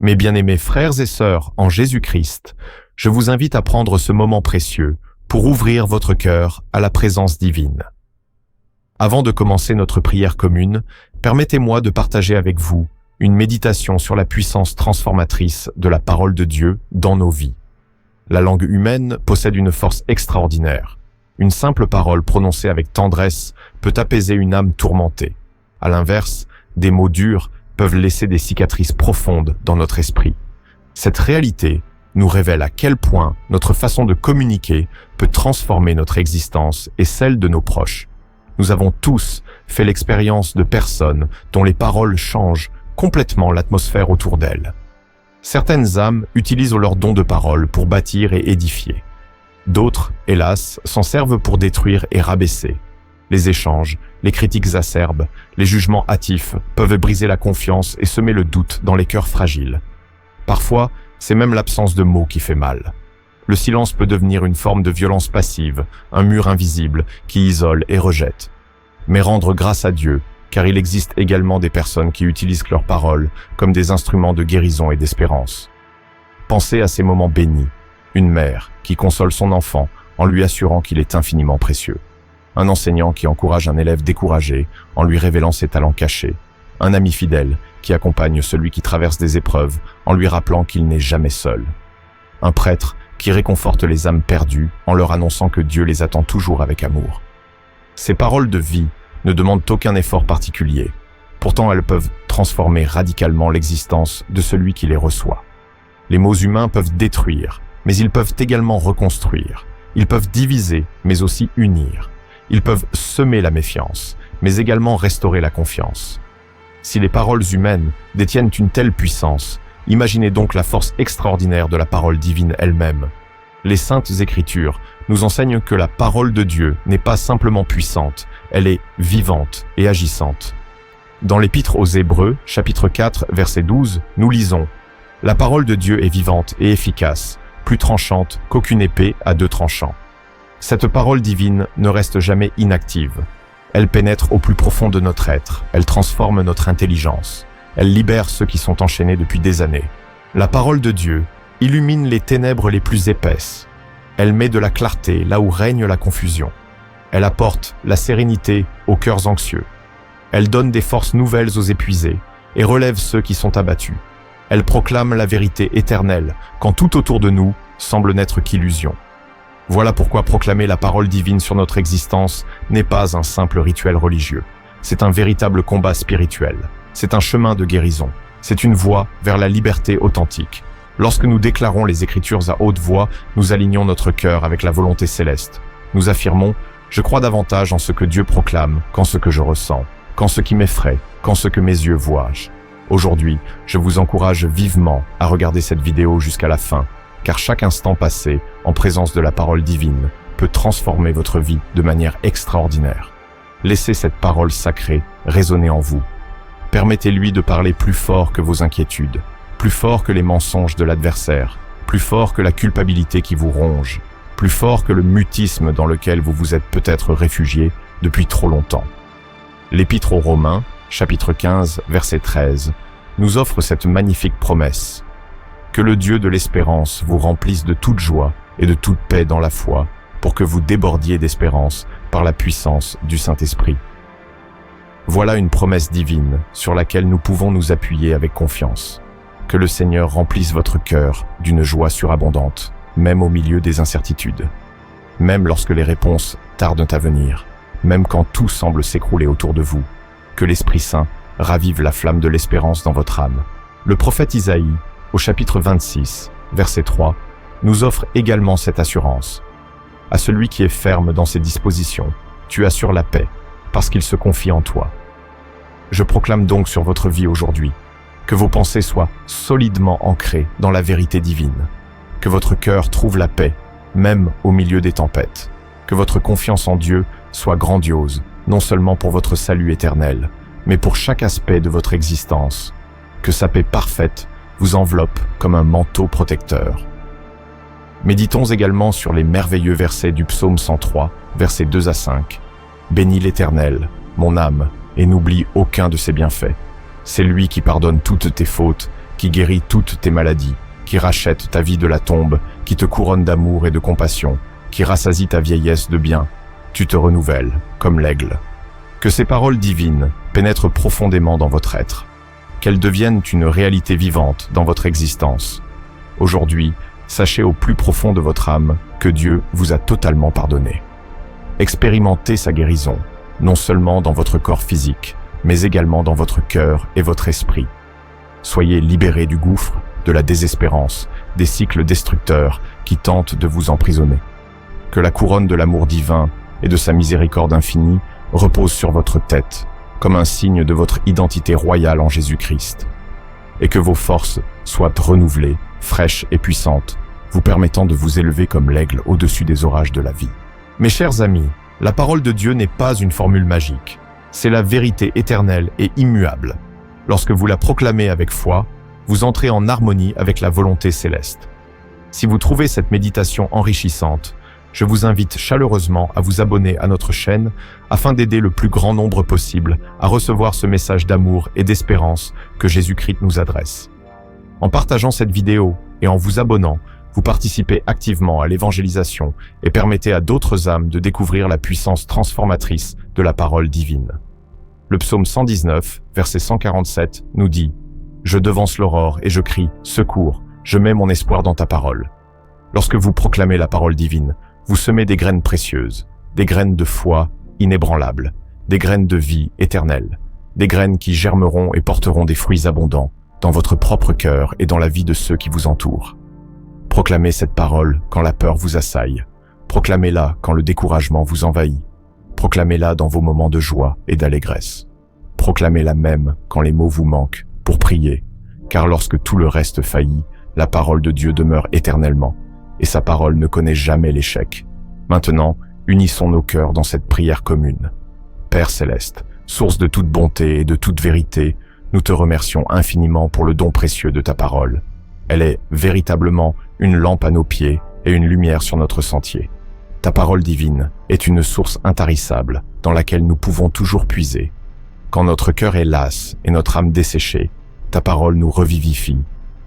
Mes bien-aimés frères et sœurs en Jésus-Christ, je vous invite à prendre ce moment précieux pour ouvrir votre cœur à la présence divine. Avant de commencer notre prière commune, permettez-moi de partager avec vous une méditation sur la puissance transformatrice de la parole de Dieu dans nos vies. La langue humaine possède une force extraordinaire. Une simple parole prononcée avec tendresse peut apaiser une âme tourmentée. À l'inverse, des mots durs peuvent laisser des cicatrices profondes dans notre esprit. Cette réalité nous révèle à quel point notre façon de communiquer peut transformer notre existence et celle de nos proches. Nous avons tous fait l'expérience de personnes dont les paroles changent complètement l'atmosphère autour d'elles. Certaines âmes utilisent leur don de parole pour bâtir et édifier. D'autres, hélas, s'en servent pour détruire et rabaisser. Les échanges, les critiques acerbes, les jugements hâtifs peuvent briser la confiance et semer le doute dans les cœurs fragiles. Parfois, c'est même l'absence de mots qui fait mal. Le silence peut devenir une forme de violence passive, un mur invisible qui isole et rejette. Mais rendre grâce à Dieu, car il existe également des personnes qui utilisent leurs paroles comme des instruments de guérison et d'espérance. Pensez à ces moments bénis. Une mère qui console son enfant en lui assurant qu'il est infiniment précieux. Un enseignant qui encourage un élève découragé en lui révélant ses talents cachés. Un ami fidèle qui accompagne celui qui traverse des épreuves en lui rappelant qu'il n'est jamais seul. Un prêtre qui réconforte les âmes perdues en leur annonçant que Dieu les attend toujours avec amour. Ces paroles de vie ne demandent aucun effort particulier. Pourtant, elles peuvent transformer radicalement l'existence de celui qui les reçoit. Les mots humains peuvent détruire, mais ils peuvent également reconstruire. Ils peuvent diviser, mais aussi unir. Ils peuvent semer la méfiance, mais également restaurer la confiance. Si les paroles humaines détiennent une telle puissance, imaginez donc la force extraordinaire de la parole divine elle-même. Les Saintes Écritures nous enseignent que la parole de Dieu n'est pas simplement puissante, elle est vivante et agissante. Dans l'Épître aux Hébreux, chapitre 4, verset 12, nous lisons « La parole de Dieu est vivante et efficace, plus tranchante qu'aucune épée à deux tranchants. » Cette parole divine ne reste jamais inactive. Elle pénètre au plus profond de notre être, elle transforme notre intelligence, elle libère ceux qui sont enchaînés depuis des années. La parole de Dieu illumine les ténèbres les plus épaisses. Elle met de la clarté là où règne la confusion. Elle apporte la sérénité aux cœurs anxieux. Elle donne des forces nouvelles aux épuisés et relève ceux qui sont abattus. Elle proclame la vérité éternelle quand tout autour de nous semble n'être qu'illusion. Voilà pourquoi proclamer la parole divine sur notre existence n'est pas un simple rituel religieux. C'est un véritable combat spirituel. C'est un chemin de guérison. C'est une voie vers la liberté authentique. Lorsque nous déclarons les Écritures à haute voix, nous alignons notre cœur avec la volonté céleste. Nous affirmons « Je crois davantage en ce que Dieu proclame qu'en ce que je ressens, qu'en ce qui m'effraie, qu'en ce que mes yeux voient. » Aujourd'hui, je vous encourage vivement à regarder cette vidéo jusqu'à la fin, car chaque instant passé en présence de la parole divine peut transformer votre vie de manière extraordinaire. Laissez cette parole sacrée résonner en vous. Permettez-lui de parler plus fort que vos inquiétudes, plus fort que les mensonges de l'adversaire, plus fort que la culpabilité qui vous ronge, plus fort que le mutisme dans lequel vous vous êtes peut-être réfugié depuis trop longtemps. L'Épître aux Romains, chapitre 15, verset 13, nous offre cette magnifique promesse. Que le Dieu de l'espérance vous remplisse de toute joie et de toute paix dans la foi, pour que vous débordiez d'espérance par la puissance du Saint-Esprit. Voilà une promesse divine sur laquelle nous pouvons nous appuyer avec confiance. Que le Seigneur remplisse votre cœur d'une joie surabondante, même au milieu des incertitudes. Même lorsque les réponses tardent à venir, même quand tout semble s'écrouler autour de vous. Que l'Esprit Saint ravive la flamme de l'espérance dans votre âme. Le prophète Isaïe, au chapitre 26, verset 3, nous offre également cette assurance. À celui qui est ferme dans ses dispositions, tu assures la paix, parce qu'il se confie en toi. Je proclame donc sur votre vie aujourd'hui, que vos pensées soient solidement ancrées dans la vérité divine, que votre cœur trouve la paix, même au milieu des tempêtes, que votre confiance en Dieu soit grandiose, non seulement pour votre salut éternel, mais pour chaque aspect de votre existence, que sa paix parfaite vous enveloppe comme un manteau protecteur. Méditons également sur les merveilleux versets du psaume 103, versets 2 à 5. « Bénis l'Éternel, mon âme, et n'oublie aucun de ses bienfaits. C'est lui qui pardonne toutes tes fautes qui guérit toutes tes maladies, qui rachète ta vie de la tombe, qui te couronne d'amour et de compassion, qui rassasie ta vieillesse de bien. Tu te renouvelles, comme l'aigle. Que ces paroles divines pénètrent profondément dans votre être, qu'elles deviennent une réalité vivante dans votre existence. Aujourd'hui, sachez au plus profond de votre âme que Dieu vous a totalement pardonné. Expérimentez sa guérison, non seulement dans votre corps physique, mais également dans votre cœur et votre esprit. Soyez libérés du gouffre, de la désespérance, des cycles destructeurs qui tentent de vous emprisonner. Que la couronne de l'amour divin et de sa miséricorde infinie repose sur votre tête, comme un signe de votre identité royale en Jésus-Christ. Et que vos forces soient renouvelées, fraîches et puissantes, vous permettant de vous élever comme l'aigle au-dessus des orages de la vie. Mes chers amis, la parole de Dieu n'est pas une formule magique. C'est la vérité éternelle et immuable. Lorsque vous la proclamez avec foi, vous entrez en harmonie avec la volonté céleste. Si vous trouvez cette méditation enrichissante, je vous invite chaleureusement à vous abonner à notre chaîne afin d'aider le plus grand nombre possible à recevoir ce message d'amour et d'espérance que Jésus-Christ nous adresse. En partageant cette vidéo et en vous abonnant, vous participez activement à l'évangélisation et permettez à d'autres âmes de découvrir la puissance transformatrice de la parole divine. Le psaume 119, verset 147, nous dit « Je devance l'aurore et je crie « Secours !» Je mets mon espoir dans ta parole. » Lorsque vous proclamez la parole divine, vous semez des graines précieuses, des graines de foi inébranlables, des graines de vie éternelle, des graines qui germeront et porteront des fruits abondants dans votre propre cœur et dans la vie de ceux qui vous entourent. Proclamez cette parole quand la peur vous assaille. Proclamez-la quand le découragement vous envahit. Proclamez-la dans vos moments de joie et d'allégresse. Proclamez-la même quand les mots vous manquent pour prier, car lorsque tout le reste faillit, la parole de Dieu demeure éternellement, et sa parole ne connaît jamais l'échec. Maintenant, unissons nos cœurs dans cette prière commune. Père céleste, source de toute bonté et de toute vérité, nous te remercions infiniment pour le don précieux de ta parole. Elle est véritablement une lampe à nos pieds et une lumière sur notre sentier. Ta parole divine est une source intarissable dans laquelle nous pouvons toujours puiser. Quand notre cœur est las et notre âme desséchée, ta parole nous revivifie.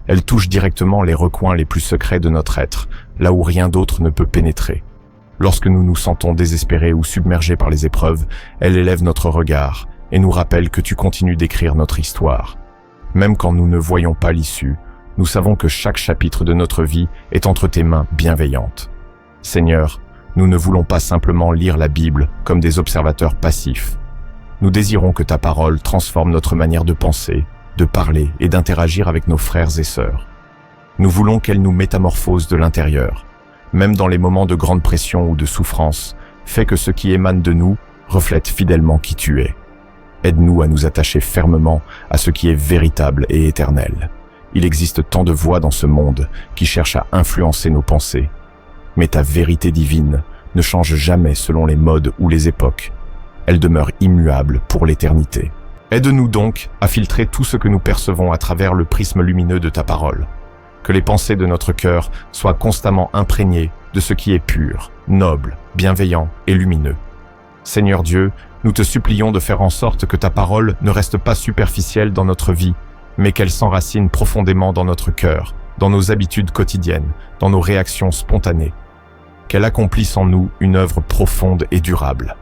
Elle touche directement les recoins les plus secrets de notre être, là où rien d'autre ne peut pénétrer. Lorsque nous nous sentons désespérés ou submergés par les épreuves, elle élève notre regard et nous rappelle que tu continues d'écrire notre histoire. Même quand nous ne voyons pas l'issue, nous savons que chaque chapitre de notre vie est entre tes mains bienveillantes. Seigneur, nous ne voulons pas simplement lire la Bible comme des observateurs passifs. Nous désirons que ta parole transforme notre manière de penser, de parler et d'interagir avec nos frères et sœurs. Nous voulons qu'elle nous métamorphose de l'intérieur. Même dans les moments de grande pression ou de souffrance, fais que ce qui émane de nous reflète fidèlement qui tu es. Aide-nous à nous attacher fermement à ce qui est véritable et éternel. Il existe tant de voix dans ce monde qui cherchent à influencer nos pensées. Mais ta vérité divine ne change jamais selon les modes ou les époques. Elle demeure immuable pour l'éternité. Aide-nous donc à filtrer tout ce que nous percevons à travers le prisme lumineux de ta parole. Que les pensées de notre cœur soient constamment imprégnées de ce qui est pur, noble, bienveillant et lumineux. Seigneur Dieu, nous te supplions de faire en sorte que ta parole ne reste pas superficielle dans notre vie, mais qu'elle s'enracine profondément dans notre cœur, dans nos habitudes quotidiennes, dans nos réactions spontanées. Qu'elle accomplisse en nous une œuvre profonde et durable.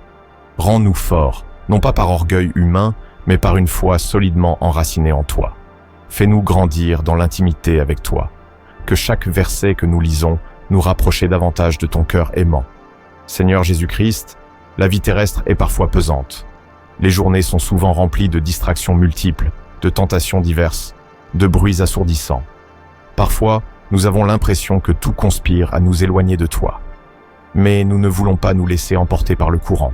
Rends-nous forts, non pas par orgueil humain, mais par une foi solidement enracinée en toi. Fais-nous grandir dans l'intimité avec toi. Que chaque verset que nous lisons nous rapproche davantage de ton cœur aimant. Seigneur Jésus-Christ, la vie terrestre est parfois pesante. Les journées sont souvent remplies de distractions multiples, de tentations diverses, de bruits assourdissants. Parfois, nous avons l'impression que tout conspire à nous éloigner de toi. Mais nous ne voulons pas nous laisser emporter par le courant.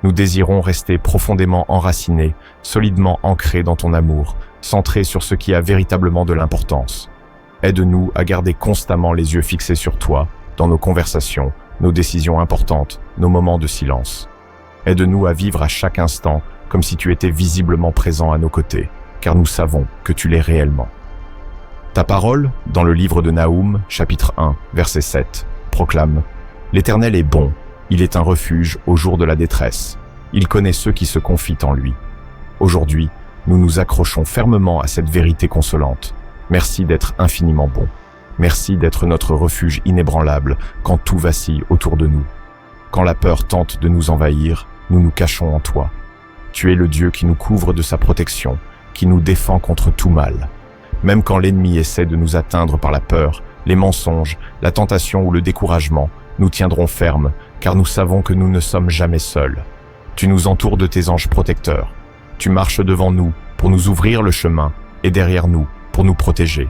Nous désirons rester profondément enracinés, solidement ancrés dans ton amour, centrés sur ce qui a véritablement de l'importance. Aide-nous à garder constamment les yeux fixés sur toi, dans nos conversations, nos décisions importantes, nos moments de silence. Aide-nous à vivre à chaque instant comme si tu étais visiblement présent à nos côtés, car nous savons que tu l'es réellement. Ta parole, dans le livre de Naoum, chapitre 1, verset 7, proclame « L'Éternel est bon, il est un refuge au jour de la détresse. Il connaît ceux qui se confient en lui. » Aujourd'hui, nous nous accrochons fermement à cette vérité consolante. Merci d'être infiniment bon. Merci d'être notre refuge inébranlable quand tout vacille autour de nous. Quand la peur tente de nous envahir, nous nous cachons en toi. Tu es le Dieu qui nous couvre de sa protection, qui nous défend contre tout mal. Même quand l'ennemi essaie de nous atteindre par la peur, les mensonges, la tentation ou le découragement, nous tiendrons fermes, car nous savons que nous ne sommes jamais seuls. Tu nous entoures de tes anges protecteurs. Tu marches devant nous pour nous ouvrir le chemin et derrière nous pour nous protéger.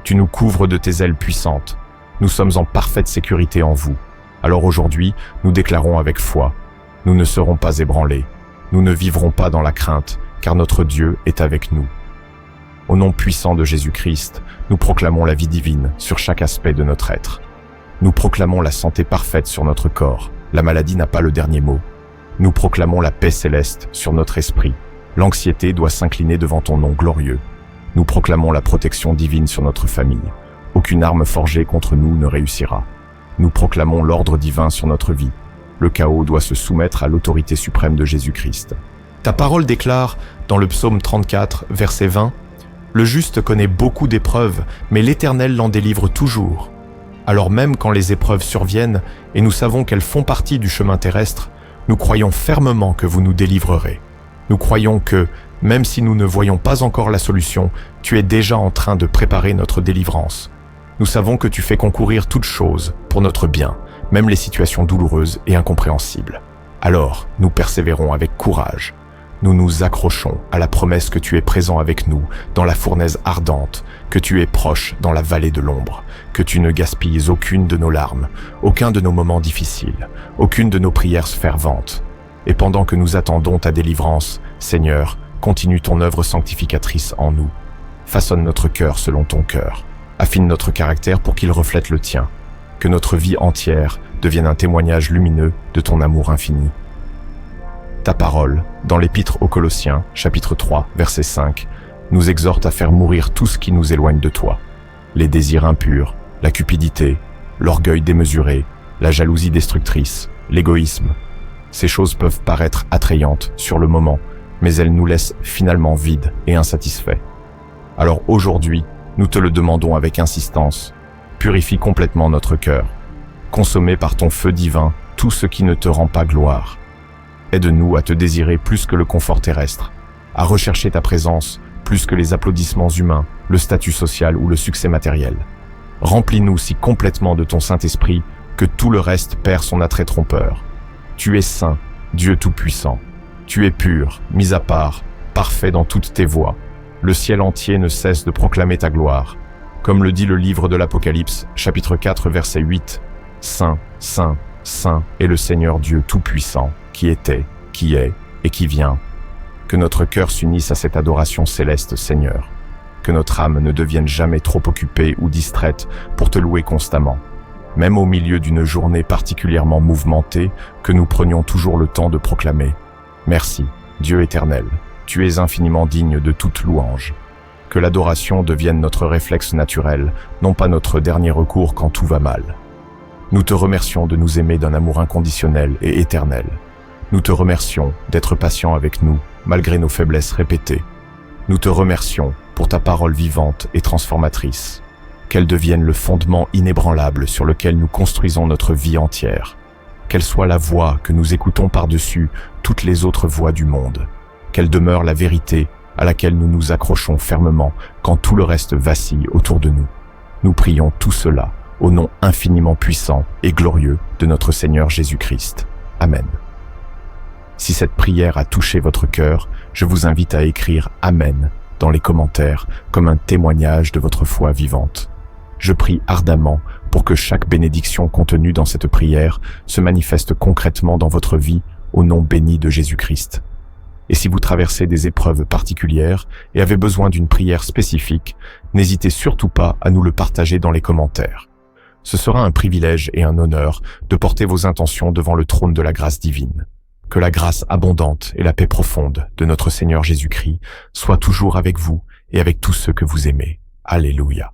Tu nous couvres de tes ailes puissantes. Nous sommes en parfaite sécurité en vous. Alors aujourd'hui, nous déclarons avec foi, nous ne serons pas ébranlés. Nous ne vivrons pas dans la crainte, car notre Dieu est avec nous. Au nom puissant de Jésus-Christ, nous proclamons la vie divine sur chaque aspect de notre être. Nous proclamons la santé parfaite sur notre corps. La maladie n'a pas le dernier mot. Nous proclamons la paix céleste sur notre esprit. L'anxiété doit s'incliner devant ton nom glorieux. Nous proclamons la protection divine sur notre famille. Aucune arme forgée contre nous ne réussira. Nous proclamons l'ordre divin sur notre vie. Le chaos doit se soumettre à l'autorité suprême de Jésus-Christ. Ta parole déclare, dans le psaume 34, verset 20, « Le juste connaît beaucoup d'épreuves, mais l'Éternel l'en délivre toujours. » Alors même quand les épreuves surviennent, et nous savons qu'elles font partie du chemin terrestre, nous croyons fermement que vous nous délivrerez. Nous croyons que, même si nous ne voyons pas encore la solution, tu es déjà en train de préparer notre délivrance. Nous savons que tu fais concourir toutes choses pour notre bien, même les situations douloureuses et incompréhensibles. Alors, nous persévérons avec courage. Nous nous accrochons à la promesse que tu es présent avec nous dans la fournaise ardente, que tu es proche dans la vallée de l'ombre, que tu ne gaspilles aucune de nos larmes, aucun de nos moments difficiles, aucune de nos prières ferventes. Et pendant que nous attendons ta délivrance, Seigneur, continue ton œuvre sanctificatrice en nous. Façonne notre cœur selon ton cœur. Affine notre caractère pour qu'il reflète le tien. Que notre vie entière devienne un témoignage lumineux de ton amour infini. Ta parole, dans l'Épître aux Colossiens, chapitre 3, verset 5, nous exhorte à faire mourir tout ce qui nous éloigne de toi. Les désirs impurs, la cupidité, l'orgueil démesuré, la jalousie destructrice, l'égoïsme. Ces choses peuvent paraître attrayantes sur le moment, mais elles nous laissent finalement vides et insatisfaits. Alors aujourd'hui, nous te le demandons avec insistance. Purifie complètement notre cœur. Consommez par ton feu divin tout ce qui ne te rend pas gloire. Aide-nous à te désirer plus que le confort terrestre, à rechercher ta présence plus que les applaudissements humains, le statut social ou le succès matériel. Remplis-nous si complètement de ton Saint-Esprit que tout le reste perd son attrait trompeur. Tu es saint, Dieu tout-puissant. Tu es pur, mis à part, parfait dans toutes tes voies. Le ciel entier ne cesse de proclamer ta gloire. Comme le dit le livre de l'Apocalypse, chapitre 4, verset 8, « Saint, Saint, Saint est le Seigneur Dieu tout-puissant, qui était, qui est et qui vient. » Que notre cœur s'unisse à cette adoration céleste, Seigneur. Que notre âme ne devienne jamais trop occupée ou distraite pour te louer constamment. Même au milieu d'une journée particulièrement mouvementée, que nous prenions toujours le temps de proclamer « Merci, Dieu éternel, tu es infiniment digne de toute louange. » Que l'adoration devienne notre réflexe naturel, non pas notre dernier recours quand tout va mal. Nous te remercions de nous aimer d'un amour inconditionnel et éternel. Nous te remercions d'être patient avec nous, malgré nos faiblesses répétées. Nous te remercions pour ta parole vivante et transformatrice. Qu'elle devienne le fondement inébranlable sur lequel nous construisons notre vie entière. Qu'elle soit la voix que nous écoutons par-dessus toutes les autres voix du monde. Qu'elle demeure la vérité à laquelle nous nous accrochons fermement quand tout le reste vacille autour de nous. Nous prions tout cela au nom infiniment puissant et glorieux de notre Seigneur Jésus-Christ. Amen. Si cette prière a touché votre cœur, je vous invite à écrire « Amen » dans les commentaires comme un témoignage de votre foi vivante. Je prie ardemment pour que chaque bénédiction contenue dans cette prière se manifeste concrètement dans votre vie au nom béni de Jésus-Christ. Et si vous traversez des épreuves particulières et avez besoin d'une prière spécifique, n'hésitez surtout pas à nous le partager dans les commentaires. Ce sera un privilège et un honneur de porter vos intentions devant le trône de la grâce divine. Que la grâce abondante et la paix profonde de notre Seigneur Jésus-Christ soient toujours avec vous et avec tous ceux que vous aimez. Alléluia.